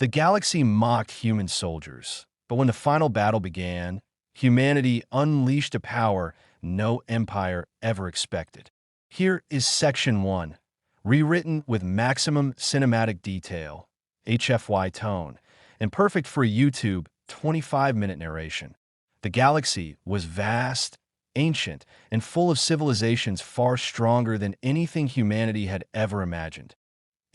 The galaxy mocked human soldiers, but when the final battle began, humanity unleashed a power no empire ever expected. Here is Section 1, rewritten with maximum cinematic detail, HFY tone, and perfect for a YouTube 25-minute narration. The galaxy was vast, ancient, and full of civilizations far stronger than anything humanity had ever imagined.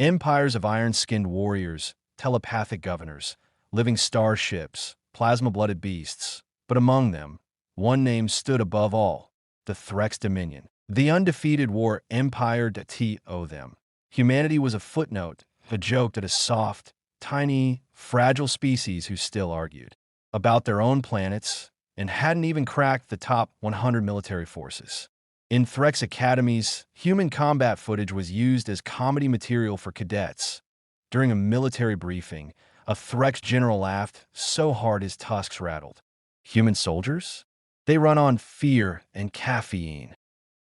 Empires of iron-skinned warriors, telepathic governors, living starships, plasma-blooded beasts. But among them, one name stood above all, the Threx Dominion. The undefeated war empire to them. Humanity was a footnote, a joke at a soft, tiny, fragile species who still argued about their own planets and hadn't even cracked the top 100 military forces. In Threx academies, human combat footage was used as comedy material for cadets. During a military briefing, a Threx general laughed so hard his tusks rattled. Human soldiers? They run on fear and caffeine.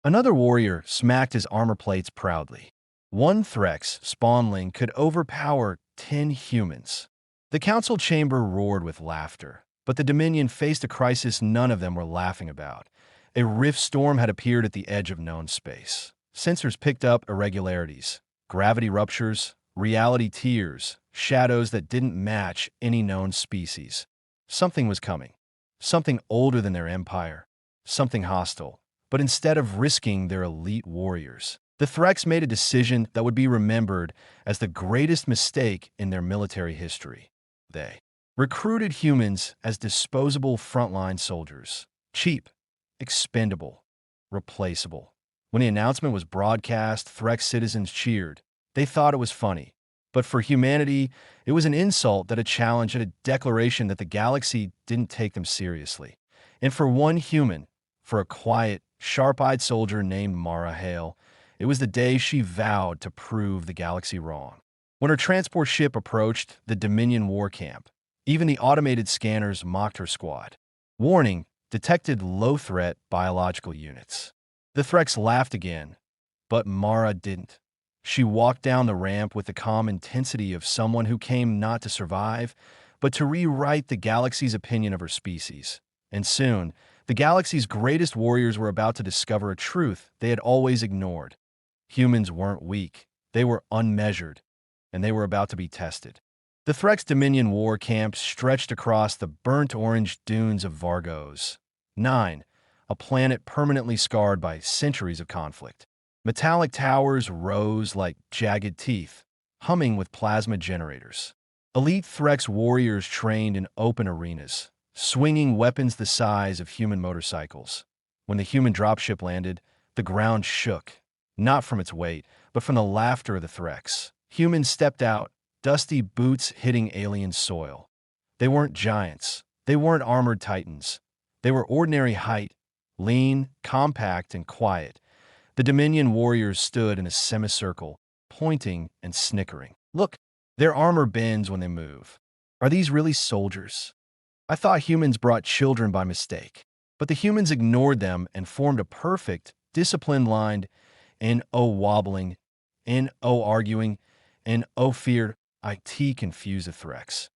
Another warrior smacked his armor plates proudly. One Threx spawnling could overpower 10 humans. The council chamber roared with laughter, but the Dominion faced a crisis none of them were laughing about. A rift storm had appeared at the edge of known space. Sensors picked up irregularities, gravity ruptures, reality tears, shadows that didn't match any known species. Something was coming. Something older than their empire. Something hostile. But instead of risking their elite warriors, the Threx made a decision that would be remembered as the greatest mistake in their military history. They recruited humans as disposable frontline soldiers. Cheap, expendable, replaceable. When the announcement was broadcast, Threx citizens cheered. They thought it was funny. But for humanity, it was an insult, that a challenge and a declaration that the galaxy didn't take them seriously. And for one human, for a quiet, sharp-eyed soldier named Hale, it was the day she vowed to prove the galaxy wrong. When her transport ship approached the Dominion war camp, even the automated scanners mocked her squad. Warning, detected low-threat biological units. The Threx laughed again, but Mara didn't. She walked down the ramp with the calm intensity of someone who came not to survive, but to rewrite the galaxy's opinion of her species. And soon, the galaxy's greatest warriors were about to discover a truth they had always ignored. Humans weren't weak, they were unmeasured, and they were about to be tested. The Threx Dominion war camp stretched across the burnt-orange dunes of Vargos. 9, a planet permanently scarred by centuries of conflict. Metallic towers rose like jagged teeth, humming with plasma generators. Elite Threx warriors trained in open arenas, swinging weapons the size of human motorcycles. When the human dropship landed, the ground shook, not from its weight, but from the laughter of the Threx. Humans stepped out, dusty boots hitting alien soil. They weren't giants. They weren't armored titans. They were ordinary height, lean, compact, and quiet. The Dominion warriors stood in a semicircle, pointing and snickering. Look, their armor bends when they move. Are these really soldiers? I thought humans brought children by mistake. But the humans ignored them and formed a perfect, disciplined line. N-O wobbling, N-O arguing, N-O feared. IT confused the Threx.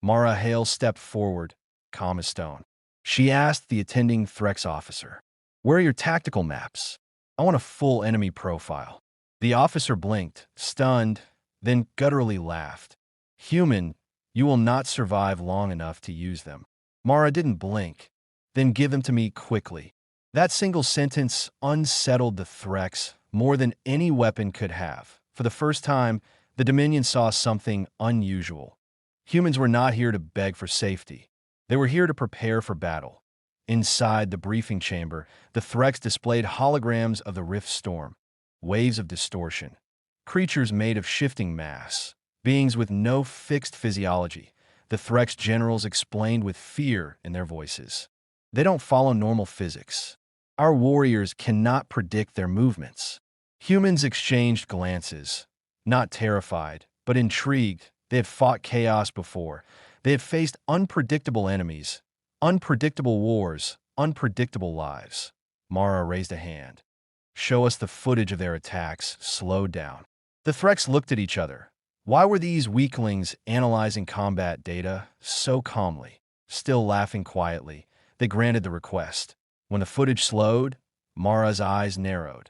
Hale stepped forward, calm as stone. She asked the attending Threx officer, "Where are your tactical maps? I want a full enemy profile." The officer blinked, stunned, then gutturally laughed. "Human, you will not survive long enough to use them." Mara didn't blink. "Then give them to me quickly." That single sentence unsettled the Threx more than any weapon could have. For the first time, the Dominion saw something unusual. Humans were not here to beg for safety. They were here to prepare for battle. Inside the briefing chamber, the Threx displayed holograms of the rift storm, waves of distortion, creatures made of shifting mass, beings with no fixed physiology. The Threx generals explained with fear in their voices. They don't follow normal physics. Our warriors cannot predict their movements. Humans exchanged glances, not terrified, but intrigued. They had fought chaos before. They had faced unpredictable enemies, unpredictable wars, unpredictable lives. Mara raised a hand. "Show us the footage of their attacks. Slow down." The Threx looked at each other, Why were these weaklings analyzing combat data so calmly? Still laughing quietly, they granted the request. When the footage slowed, Mara's eyes narrowed.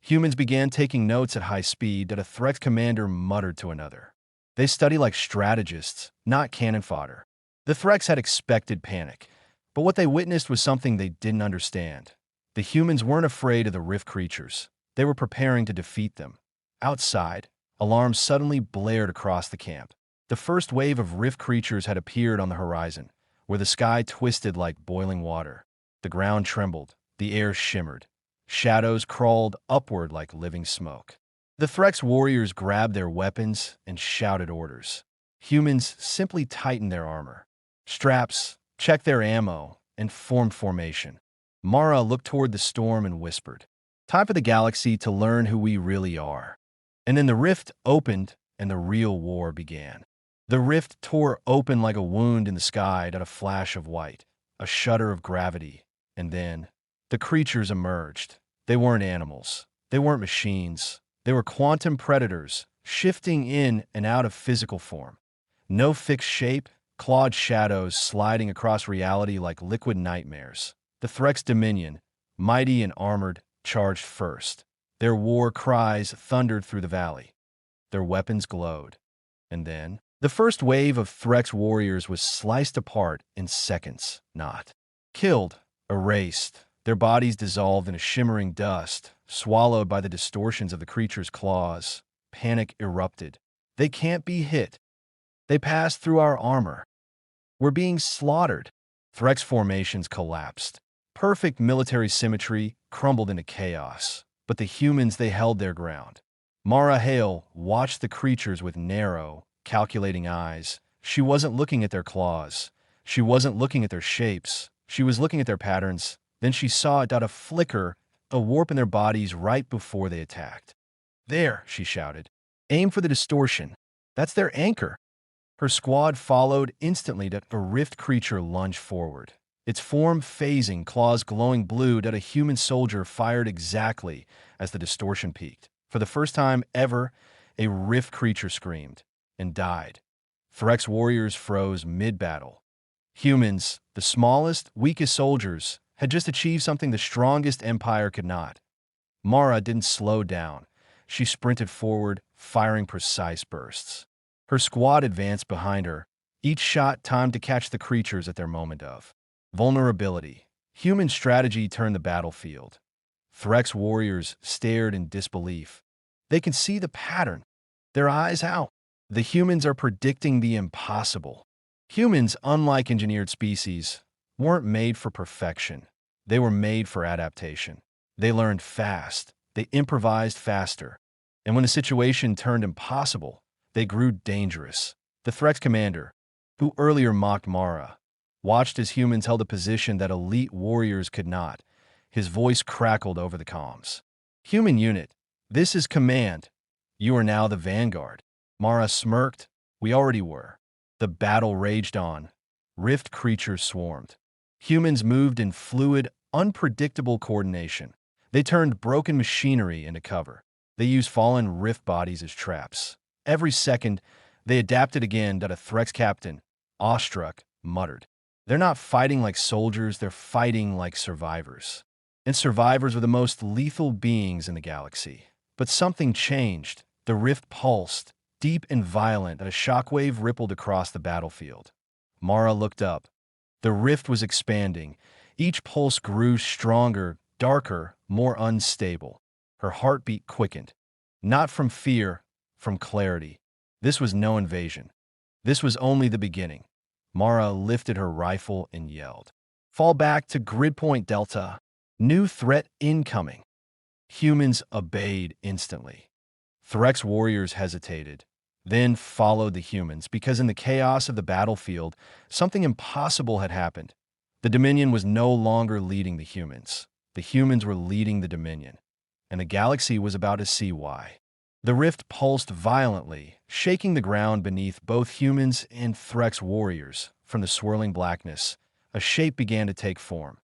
Humans began taking notes at high speed that a Threx commander muttered to another. They study like strategists, not cannon fodder. The Threx had expected panic, but what they witnessed was something they didn't understand. The humans weren't afraid of the Rift creatures. They were preparing to defeat them. Outside, alarms suddenly blared across the camp. The first wave of Rift creatures had appeared on the horizon, where the sky twisted like boiling water. The ground trembled, the air shimmered. Shadows crawled upward like living smoke. The Threx warriors grabbed their weapons and shouted orders. Humans simply tightened their armor. Straps, checked their ammo, and formed formation. Mara looked toward the storm and whispered, "Time for the galaxy to learn who we really are." And then the rift opened and the real war began. The rift tore open like a wound in the sky at a flash of white, a shudder of gravity, and then the creatures emerged. They weren't animals. They weren't machines. They were quantum predators, shifting in and out of physical form. No fixed shape, clawed shadows sliding across reality like liquid nightmares. The Threx Dominion, mighty and armored, charged first. Their war cries thundered through the valley. Their weapons glowed. And then, the first wave of Threx warriors was sliced apart in seconds, not killed, erased. Their bodies dissolved in a shimmering dust, swallowed by the distortions of the creature's claws. Panic erupted. They can't be hit. They passed through our armor. We're being slaughtered. Threx formations collapsed. Perfect military symmetry crumbled into chaos. But the humans, they held their ground. Mara Hale watched the creatures with narrow, calculating eyes. She wasn't looking at their claws. She wasn't looking at their shapes. She was looking at their patterns. Then she saw it a flicker, a warp in their bodies right before they attacked. "There," she shouted. "Aim for the distortion. That's their anchor." Her squad followed instantly that a rift creature lunged forward. Its form phasing, claws glowing blue that a human soldier fired exactly as the distortion peaked. For the first time ever, a rift creature screamed and died. Threx warriors froze mid-battle. Humans, the smallest, weakest soldiers, had just achieved something the strongest empire could not. Mara didn't slow down. She sprinted forward, firing precise bursts. Her squad advanced behind her, each shot timed to catch the creatures at their moment of vulnerability. Human strategy turned the battlefield. Threx warriors stared in disbelief. They can see the pattern. Their eyes out. The humans are predicting the impossible. Humans, unlike engineered species, weren't made for perfection. They were made for adaptation. They learned fast. They improvised faster. And when the situation turned impossible, they grew dangerous. The Threx commander, who earlier mocked Mara, watched as humans held a position that elite warriors could not. His voice crackled over the comms. "Human unit, this is command. You are now the vanguard." Mara smirked. "We already were." The battle raged on. Rift creatures swarmed. Humans moved in fluid, unpredictable coordination. They turned broken machinery into cover. They used fallen rift bodies as traps. Every second, they adapted again that a Threx captain, awestruck, muttered, "They're not fighting like soldiers, they're fighting like survivors." And survivors were the most lethal beings in the galaxy. But something changed. The rift pulsed, deep and violent, and a shockwave rippled across the battlefield. Mara looked up. The rift was expanding. Each pulse grew stronger, darker, more unstable. Her heartbeat quickened. Not from fear, from clarity. This was no invasion. This was only the beginning. Mara lifted her rifle and yelled, "Fall back to grid point Delta. New threat incoming." Humans obeyed instantly. Threx warriors hesitated, then followed the humans, because in the chaos of the battlefield, something impossible had happened. The Dominion was no longer leading the humans. The humans were leading the Dominion, and the galaxy was about to see why. The rift pulsed violently, shaking the ground beneath both humans and Threx warriors. From the swirling blackness, a shape began to take form.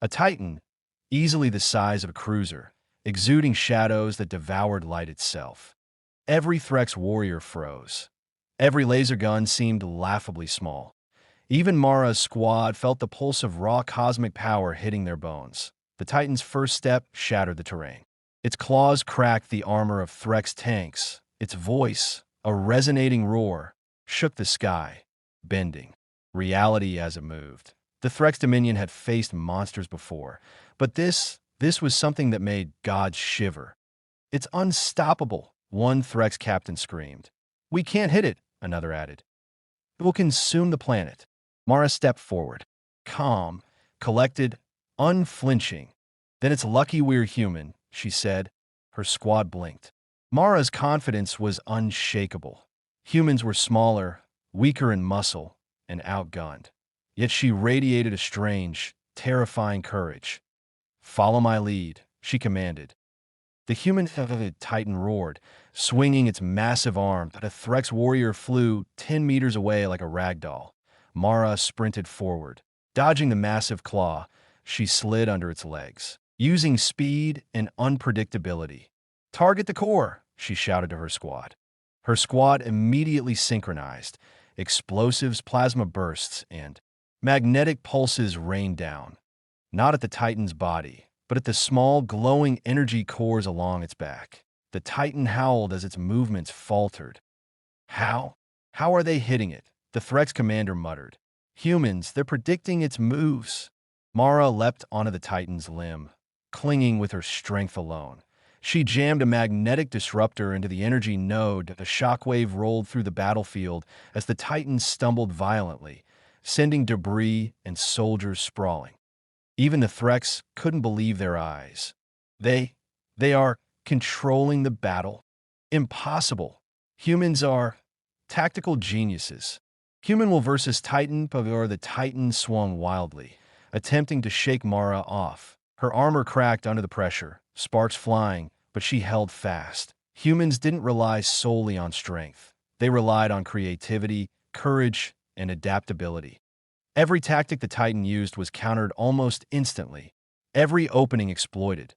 A titan, easily the size of a cruiser, exuding shadows that devoured light itself. Every Threx warrior froze. Every laser gun seemed laughably small. Even Mara's squad felt the pulse of raw cosmic power hitting their bones. The Titan's first step shattered the terrain. Its claws cracked the armor of Threx tanks. Its voice, a resonating roar, shook the sky, bending reality as it moved. The Threx Dominion had faced monsters before, but this was something that made gods shiver. "It's unstoppable," one Threx captain screamed. "We can't hit it," another added. "It will consume the planet." Mara stepped forward, calm, collected, unflinching. "Then it's lucky we're human," she said. Her squad blinked. Mara's confidence was unshakable. Humans were smaller, weaker in muscle, and outgunned. Yet she radiated a strange, terrifying courage. "Follow my lead," she commanded. The human Titan roared, swinging its massive arm, but a Threx warrior flew 10 meters away like a rag doll. Mara sprinted forward. Dodging the massive claw, she slid under its legs, using speed and unpredictability. "Target the core," she shouted to her squad. Her squad immediately synchronized. Explosives, plasma bursts, and magnetic pulses rained down. Not at the Titan's body, but at the small, glowing energy cores along its back. The Titan howled as its movements faltered. How? How are they hitting it?" the Threx commander muttered. "Humans, they're predicting its moves." Mara leapt onto the Titan's limb, clinging with her strength alone. She jammed a magnetic disruptor into the energy node. The shockwave rolled through the battlefield as the Titan stumbled violently, sending debris and soldiers sprawling. Even the Threx couldn't believe their eyes. They are controlling the battle? Impossible. Humans are tactical geniuses. Human will versus Titan, or the Titan swung wildly, attempting to shake Mara off. Her armor cracked under the pressure, sparks flying, but she held fast. Humans didn't rely solely on strength. They relied on creativity, courage, and adaptability. Every tactic the Titan used was countered almost instantly, every opening exploited.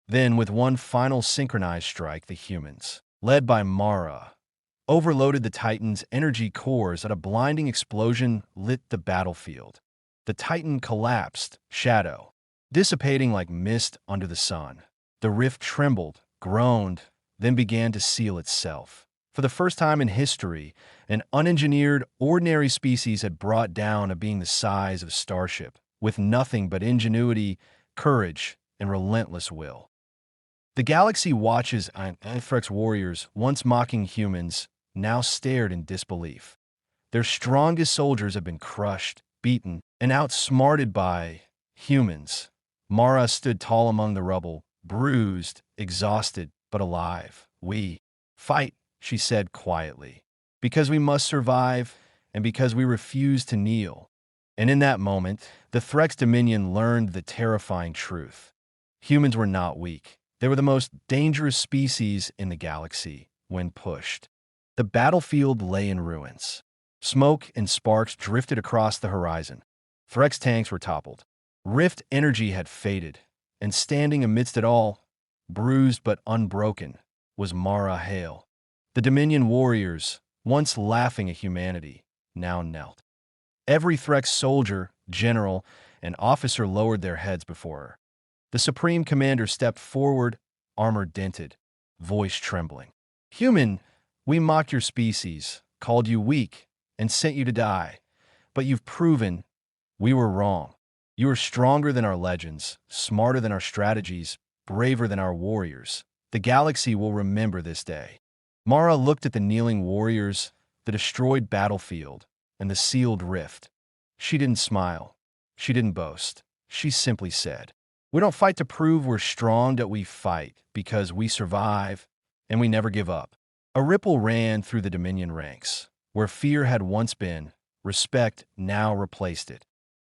Then, with one final synchronized strike, the humans, led by Mara, overloaded the Titan's energy cores. At a blinding explosion lit the battlefield. The Titan collapsed, shadow, dissipating like mist under the sun. The rift trembled, groaned, then began to seal itself. For the first time in history, an unengineered, ordinary species had brought down a being the size of a starship, with nothing but ingenuity, courage, and relentless will. The galaxy watches Threx warriors, once mocking humans, now stared in disbelief. Their strongest soldiers had been crushed, beaten, and outsmarted by humans. Mara stood tall among the rubble, bruised, exhausted, but alive. "We fight," she said quietly, "because we must survive and because we refuse to kneel." And in that moment, the Threx Dominion learned the terrifying truth. Humans were not weak. They were the most dangerous species in the galaxy when pushed. The battlefield lay in ruins. Smoke and sparks drifted across the horizon. Threx tanks were toppled. Rift energy had faded, and standing amidst it all, bruised but unbroken, was Mara Hale. The Dominion warriors, once laughing at humanity, now knelt. Every Threx soldier, general, and officer lowered their heads before her. The Supreme Commander stepped forward, armor dented, voice trembling. "Human, we mocked your species, called you weak, and sent you to die. But you've proven we were wrong. You are stronger than our legends, smarter than our strategies, braver than our warriors. The galaxy will remember this day." Mara looked at the kneeling warriors, the destroyed battlefield, and the sealed rift. She didn't smile. She didn't boast. She simply said, "We don't fight to prove we're strong, that we fight because we survive and we never give up." A ripple ran through the Dominion ranks. Where fear had once been, respect now replaced it.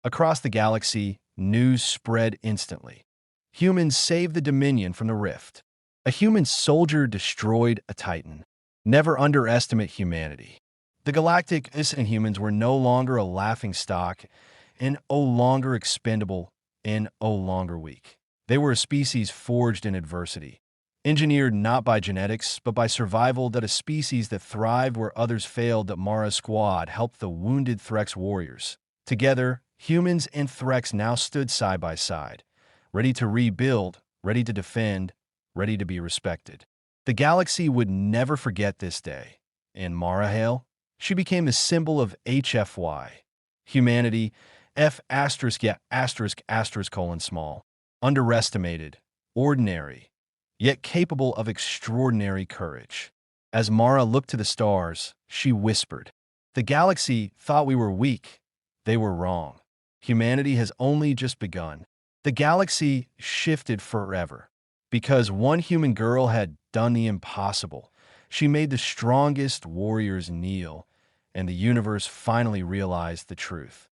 Across the galaxy, news spread instantly. Humans saved the Dominion from the rift. A human soldier destroyed a Titan. Never underestimate humanity. The galactic humans were no longer a laughing stock, and no longer expendable, and no longer weak. They were a species forged in adversity. Engineered not by genetics, but by survival, that a species that thrived where others failed, that Mara's squad helped the wounded Threx warriors. Together, humans and Threx now stood side by side, ready to rebuild, ready to defend, ready to be respected. The galaxy would never forget this day. And Mara Hale? She became a symbol of HFY. Humanity, F asterisk, yeah, asterisk, asterisk, colon, small. Underestimated, ordinary, yet capable of extraordinary courage. As Mara looked to the stars, she whispered, "The galaxy thought we were weak. They were wrong. Humanity has only just begun." The galaxy shifted forever. Because one human girl had done the impossible. She made the strongest warriors kneel, and the universe finally realized the truth.